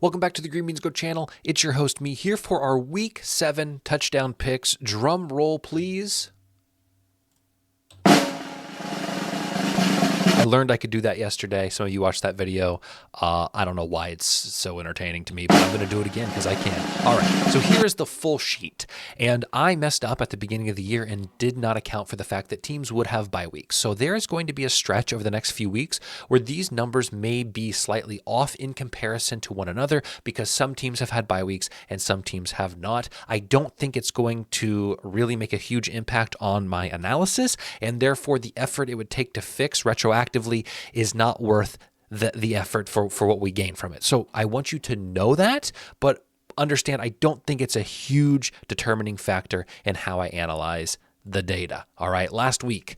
Welcome back to the Green Beans Go channel. It's your host, me, here for our Week 7 touchdown picks. Drum roll, please. I learned I could do that yesterday. Some of you watched that video. I don't know why it's so entertaining to me, but I'm going to do it again because I can. All right, so here is the full sheet. And I messed up at the beginning of the year and did not account for the fact that teams would have bye weeks. So there is going to be a stretch over the next few weeks where these numbers may be slightly off in comparison to one another because some teams have had bye weeks and some teams have not. I don't think it's going to really make a huge impact on my analysis, and therefore the effort it would take to fix retroactively is not worth the effort for what we gain from it. So I want you to know that, but understand I don't think it's a huge determining factor in how I analyze the data. All right, last week,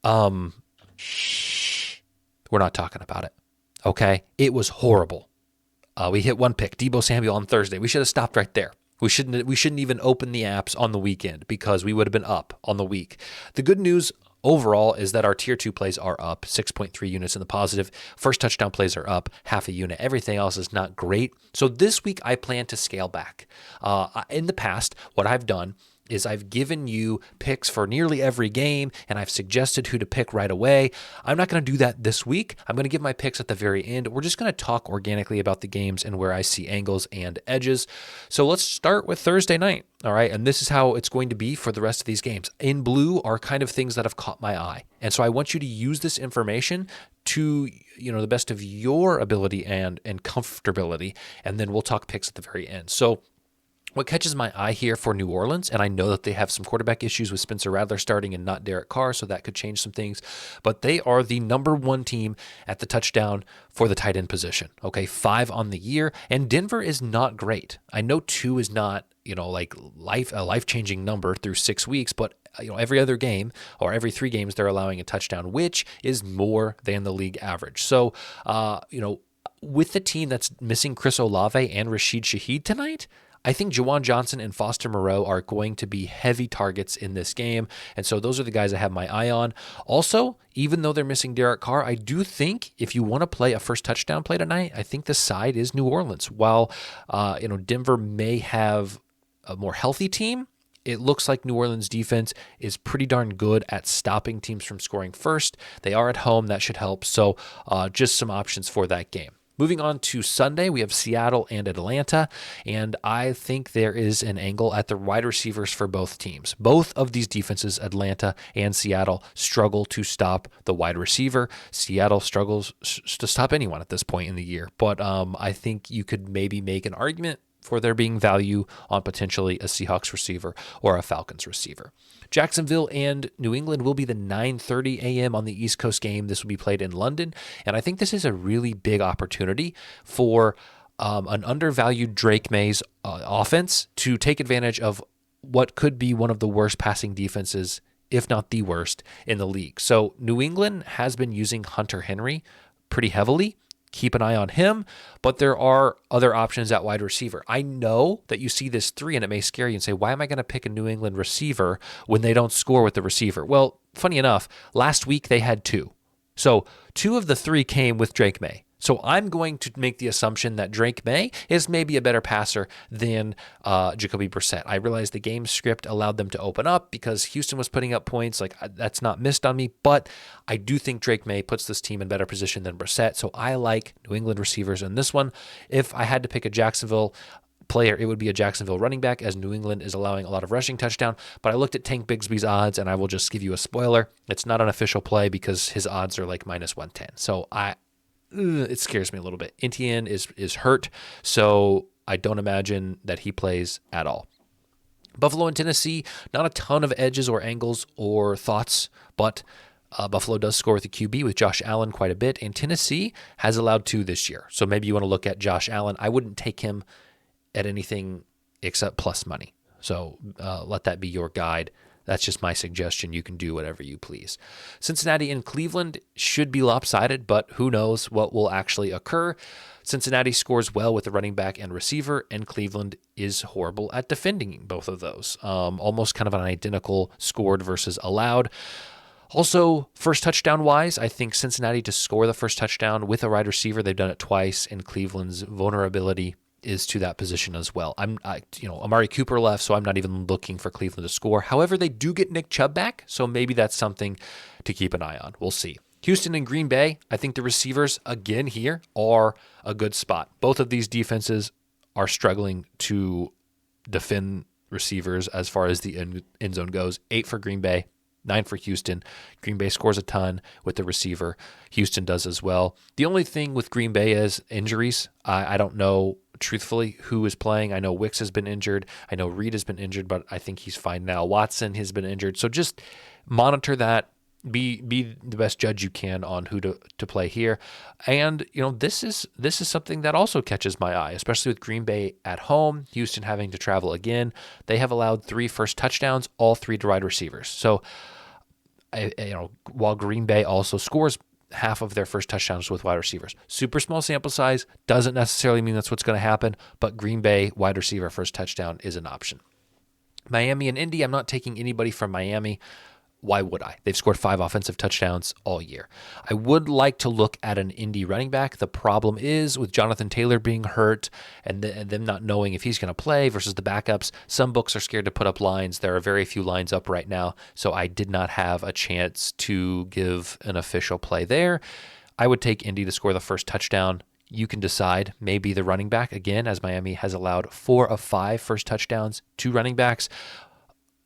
we're not talking about it. Okay, it was horrible. We hit one pick, Deebo Samuel on Thursday. We should have stopped right there. We shouldn't even open the apps on the weekend because we would have been up on the week. The good news overall is that our tier 2 plays are up 6.3 units in the positive. First touchdown plays are up half a unit. Everything else is not great. So this week I plan to scale back. In the past, what I've done is I've given you picks for nearly every game, and I've suggested who to pick right away. I'm not going to do that this week. I'm going to give my picks at the very end. We're just going to talk organically about the games and where I see angles and edges. So let's start with Thursday night, all right? And this is how it's going to be for the rest of these games. In blue are kind of things that have caught my eye. And so I want you to use this information to, the best of your ability and comfortability, and then we'll talk picks at the very end. So what catches my eye here for New Orleans, and I know that they have some quarterback issues with Spencer Rattler starting and not Derek Carr, so that could change some things, but they are the number 1 team at the touchdown for the tight end position. Okay, 5 on the year, and Denver is not great. I know 2 is not, a life-changing number through 6 weeks, but every other game or every 3 games they're allowing a touchdown, which is more than the league average. So, with the team that's missing Chris Olave and Rashid Shaheed tonight, I think Juwan Johnson and Foster Moreau are going to be heavy targets in this game, and so those are the guys I have my eye on. Also, even though they're missing Derek Carr, I do think if you want to play a first touchdown play tonight, I think the side is New Orleans. While Denver may have a more healthy team, it looks like New Orleans' defense is pretty darn good at stopping teams from scoring first. They are at home. That should help. So just some options for that game. Moving on to Sunday, we have Seattle and Atlanta, and I think there is an angle at the wide receivers for both teams. Both of these defenses, Atlanta and Seattle, struggle to stop the wide receiver. Seattle struggles to stop anyone at this point in the year, but I think you could maybe make an argument for there being value on potentially a Seahawks receiver or a Falcons receiver. Jacksonville and New England will be the 9:30 a.m. on the East Coast game. This will be played in London, and I think this is a really big opportunity for an undervalued Drake May's offense to take advantage of what could be one of the worst passing defenses, if not the worst, in the league. So New England has been using Hunter Henry pretty heavily. Keep an eye on him, but there are other options at wide receiver. I know that you see this 3 and it may scare you and say, why am I going to pick a New England receiver when they don't score with the receiver? Well, funny enough, last week they had 2. So 2 of the 3 came with Drake May. So I'm going to make the assumption that Drake May is maybe a better passer than Jacoby Brissett. I realize the game script allowed them to open up because Houston was putting up points. That's not missed on me, but I do think Drake May puts this team in better position than Brissett. So I like New England receivers in this one. If I had to pick a Jacksonville player, it would be a Jacksonville running back, as New England is allowing a lot of rushing touchdown. But I looked at Tank Bigsby's odds, and I will just give you a spoiler. It's not an official play because his odds are like -110. So it scares me a little bit. Etienne is hurt, so I don't imagine that he plays at all. Buffalo and Tennessee, not a ton of edges or angles or thoughts, but Buffalo does score with the QB with Josh Allen quite a bit, and Tennessee has allowed 2 this year. So maybe you want to look at Josh Allen. I wouldn't take him at anything except plus money. So let that be your guide. That's just my suggestion. You can do whatever you please. Cincinnati and Cleveland should be lopsided, but who knows what will actually occur. Cincinnati scores well with the running back and receiver, and Cleveland is horrible at defending both of those. Almost kind of an identical scored versus allowed. Also, first touchdown wise, I think Cincinnati to score the first touchdown with a wide receiver. They've done it twice, and Cleveland's vulnerability is to that position as well. Amari Cooper left, so I'm not even looking for Cleveland to score. However, they do get Nick Chubb back, so maybe that's something to keep an eye on. We'll see. Houston and Green Bay, I think the receivers, again here, are a good spot. Both of these defenses are struggling to defend receivers as far as the end zone goes. 8 for Green Bay, 9 for Houston. Green Bay scores a ton with the receiver. Houston does as well. The only thing with Green Bay is injuries. I don't know, truthfully, who is playing. I know Wicks has been injured. I know Reed has been injured, but I think he's fine now. Watson has been injured. So just monitor that. Be the best judge you can on who to play here. And, this is something that also catches my eye, especially with Green Bay at home, Houston having to travel again. They have allowed 3 first touchdowns, all 3 to wide receivers. So, while Green Bay also scores half of their first touchdowns with wide receivers. Super small sample size, doesn't necessarily mean that's what's going to happen, but Green Bay wide receiver first touchdown is an option. Miami and Indy, I'm not taking anybody from Miami. Why would I? They've scored 5 offensive touchdowns all year. I would like to look at an Indy running back. The problem is with Jonathan Taylor being hurt and them not knowing if he's going to play versus the backups, some books are scared to put up lines. There are very few lines up right now, so I did not have a chance to give an official play there. I would take Indy to score the first touchdown. You can decide, maybe the running back, again, as Miami has allowed 4 of 5 first touchdowns to running backs.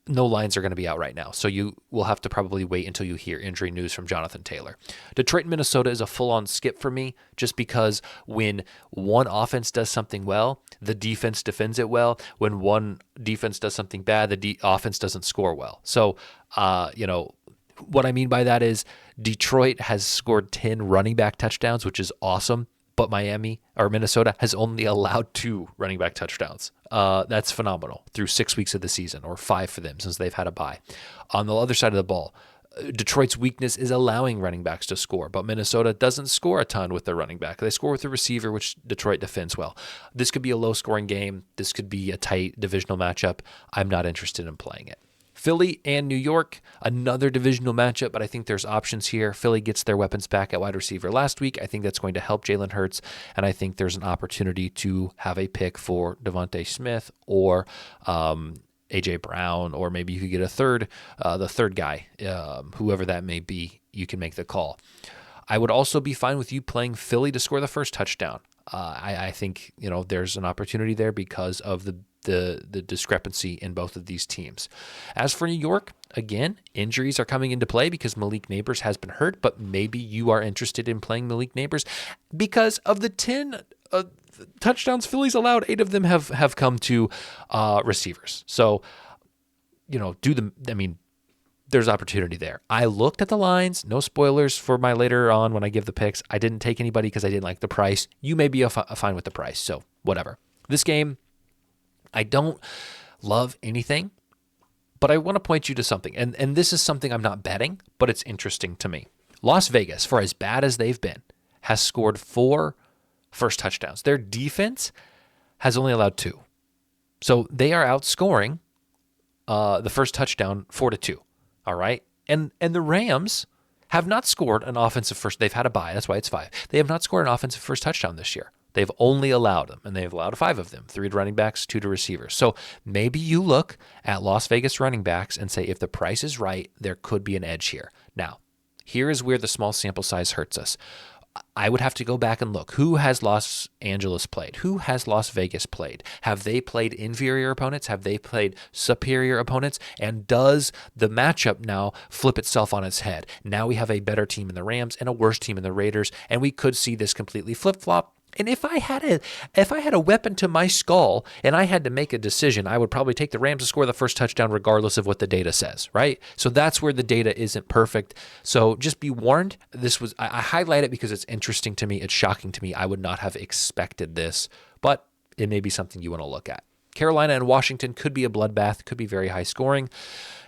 No lines are going to be out right now, so you will have to probably wait until you hear injury news from Jonathan Taylor. Detroit and Minnesota is a full-on skip for me, just because when one offense does something well, the defense defends it well. When one defense does something bad, the offense doesn't score well. So, what I mean by that is Detroit has scored 10 running back touchdowns, which is awesome. But Minnesota has only allowed 2 running back touchdowns. That's phenomenal through 6 weeks of the season, or 5 for them since they've had a bye. On the other side of the ball, Detroit's weakness is allowing running backs to score, but Minnesota doesn't score a ton with their running back. They score with the receiver, which Detroit defends well. This could be a low-scoring game. This could be a tight divisional matchup. I'm not interested in playing it. Philly and New York, another divisional matchup, but I think there's options here. Philly gets their weapons back at wide receiver last week. I think that's going to help Jalen Hurts, and I think there's an opportunity to have a pick for Devontae Smith or A.J. Brown, or maybe you could get the third guy, whoever that may be. You can make the call. I would also be fine with you playing Philly to score the first touchdown. I think there's an opportunity there because of the discrepancy in both of these teams. As for New York, again, injuries are coming into play because Malik Neighbors has been hurt, but maybe you are interested in playing Malik Neighbors because of the 10 touchdowns Philly's allowed, 8 of them have come to receivers. So, there's opportunity there. I looked at the lines, no spoilers for my later on when I give the picks. I didn't take anybody because I didn't like the price. You may be fine with the price, so whatever. This game, I don't love anything, but I want to point you to something. And this is something I'm not betting, but it's interesting to me. Las Vegas, for as bad as they've been, has scored 4 first touchdowns. Their defense has only allowed 2. So they are outscoring the first touchdown 4-2. All right. And the Rams have not scored an offensive first. They've had a bye. That's why it's 5. They have not scored an offensive first touchdown this year. They've only allowed them, and they've allowed 5 of them, 3 to running backs, 2 to receivers. So maybe you look at Las Vegas running backs and say, if the price is right, there could be an edge here. Now, here is where the small sample size hurts us. I would have to go back and look. Who has Los Angeles played? Who has Las Vegas played? Have they played inferior opponents? Have they played superior opponents? And does the matchup now flip itself on its head? Now we have a better team in the Rams and a worse team in the Raiders, and we could see this completely flip-flop. And if I had a weapon to my skull and I had to make a decision, I would probably take the Rams to score the first touchdown regardless of what the data says, right? So that's where the data isn't perfect. So just be warned. I highlight it because it's interesting to me. It's shocking to me. I would not have expected this, but it may be something you want to look at. Carolina and Washington could be a bloodbath, could be very high scoring.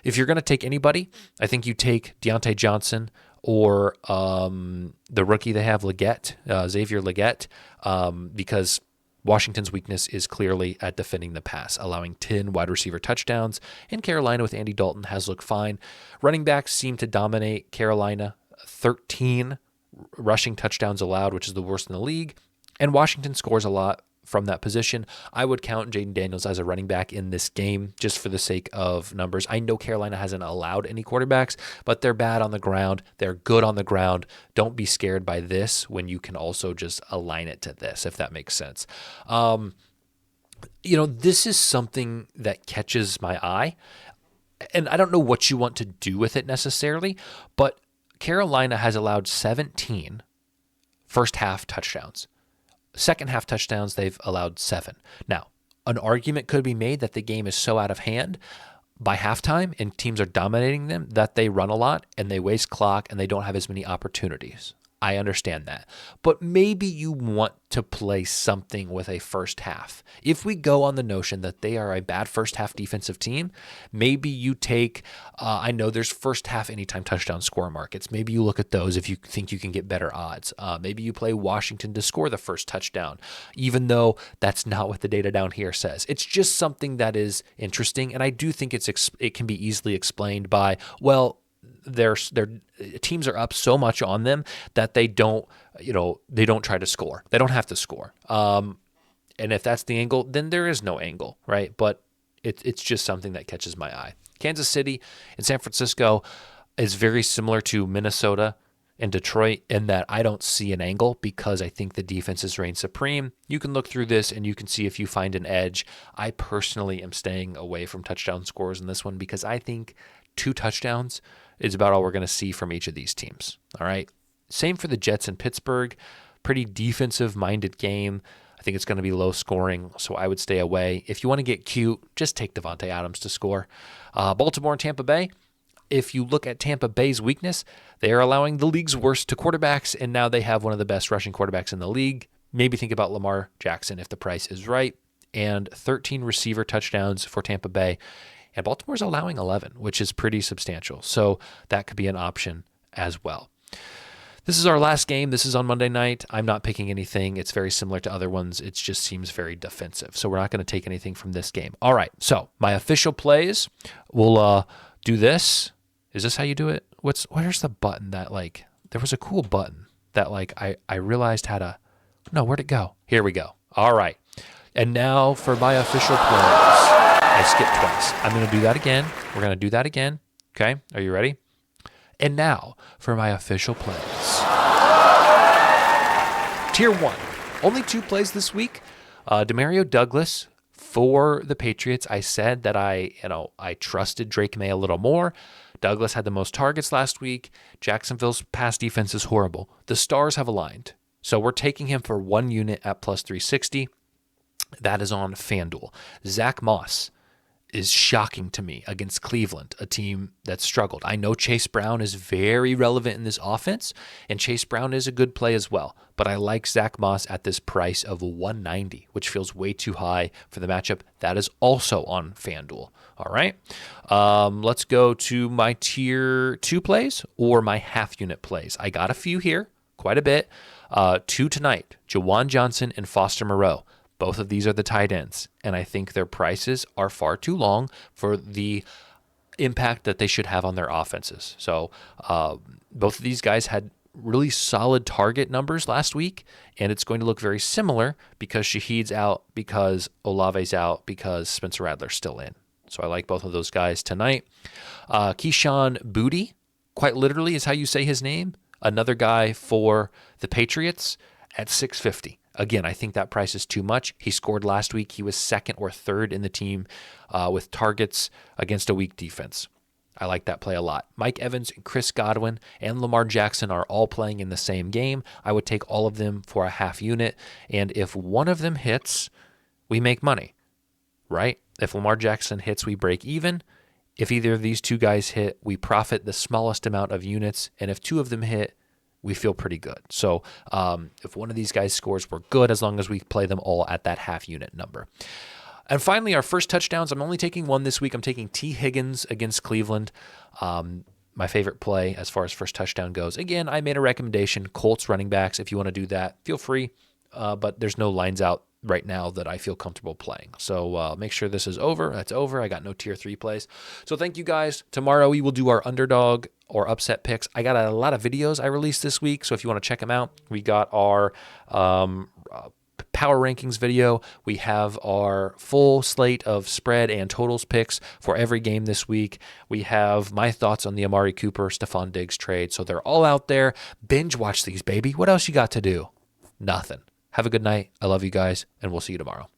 If you're going to take anybody, I think you take Deontay Johnson or the rookie they have, Xavier Legette, because Washington's weakness is clearly at defending the pass, allowing 10 wide receiver touchdowns, and Carolina with Andy Dalton has looked fine. Running backs seem to dominate Carolina, 13 rushing touchdowns allowed, which is the worst in the league, and Washington scores a lot from that position. I would count Jaden Daniels as a running back in this game just for the sake of numbers. I know Carolina hasn't allowed any quarterbacks, but they're bad on the ground. They're good on the ground. Don't be scared by this when you can also just align it to this, if that makes sense. This is something that catches my eye, and I don't know what you want to do with it necessarily, but Carolina has allowed 17 first half touchdowns. Second half touchdowns, they've allowed 7. Now, an argument could be made that the game is so out of hand by halftime and teams are dominating them that they run a lot and they waste clock and they don't have as many opportunities. I understand that. But maybe you want to play something with a first half. If we go on the notion that they are a bad first half defensive team, maybe you take, I know there's first half anytime touchdown score markets. Maybe you look at those if you think you can get better odds. Maybe you play Washington to score the first touchdown, even though that's not what the data down here says. It's just something that is interesting. And I do think it can be easily explained by, well, their teams are up so much on them that they don't try to score. They don't have to score. And if that's the angle, then there is no angle, right? But it's just something that catches my eye. Kansas City and San Francisco is very similar to Minnesota and Detroit in that I don't see an angle because I think the defenses reign supreme. You can look through this and you can see if you find an edge. I personally am staying away from touchdown scores in this one because I think 2 touchdowns is about all we're going to see from each of these teams. All right. Same for the Jets in Pittsburgh. Pretty defensive-minded game. I think it's going to be low scoring, so I would stay away. If you want to get cute, just take Devontae Adams to score. Baltimore and Tampa Bay. If you look at Tampa Bay's weakness, they are allowing the league's worst to quarterbacks, and now they have one of the best rushing quarterbacks in the league. Maybe think about Lamar Jackson if the price is right. And 13 receiver touchdowns for Tampa Bay. And Baltimore's allowing 11, which is pretty substantial. So that could be an option as well. This is our last game. This is on Monday night. I'm not picking anything. It's very similar to other ones. It just seems very defensive. So we're not going to take anything from this game. All right. So my official plays, we'll do this. Is this how you do it? Where's the button that there was a cool button that I realized how to, no, where'd it go? Here we go. All right. And now for my official plays. I skipped twice. I'm going to do that again. We're going to do that again. Okay, are you ready? And now for my official plays. Tier 1. Only 2 plays this week. Demario Douglas for the Patriots. I said that I trusted Drake May a little more. Douglas had the most targets last week. Jacksonville's pass defense is horrible. The stars have aligned. So we're taking him for 1 unit at plus 360. That is on FanDuel. Zach Moss is shocking to me against Cleveland, a team that struggled. I know Chase Brown is very relevant in this offense, and Chase Brown is a good play as well, but I like Zach Moss at this price of 190, which feels way too high for the matchup. That is also on FanDuel. All right, let's go to my tier 2 plays or my half unit plays. I got a few here, quite a bit. 2 tonight, Jawan Johnson and Foster Moreau. Both of these are the tight ends, and I think their prices are far too long for the impact that they should have on their offenses. So both of these guys had really solid target numbers last week, and it's going to look very similar because Shaheed's out, because Olave's out, because Spencer Rattler's still in. So I like both of those guys tonight. Keyshawn Boutte, quite literally is how you say his name, another guy for the Patriots at $650. Again, I think that price is too much. He scored last week. He was 2nd or 3rd in the team with targets against a weak defense. I like that play a lot. Mike Evans, Chris Godwin, and Lamar Jackson are all playing in the same game. I would take all of them for a half unit. And if one of them hits, we make money, right? If Lamar Jackson hits, we break even. If either of these 2 guys hit, we profit the smallest amount of units. And if 2 of them hit, we feel pretty good. So if one of these guys scores, we're good as long as we play them all at that half unit number. And finally, our first touchdowns. I'm only taking one this week. I'm taking T. Higgins against Cleveland. My favorite play as far as first touchdown goes. Again, I made a recommendation, Colts running backs. If you want to do that, feel free. but there's no lines out right now that I feel comfortable playing. So make sure this is over. That's over. I got no tier 3 plays. So thank you guys. Tomorrow we will do our underdog or upset picks. I got a lot of videos I released this week, so if you want to check them out, we got our power rankings video. We have our full slate of spread and totals picks for every game this week. We have my thoughts on the Amari Cooper, Stephon Diggs trade. So they're all out there. Binge watch these, baby. What else you got to do? Nothing. Have a good night. I love you guys, and we'll see you tomorrow.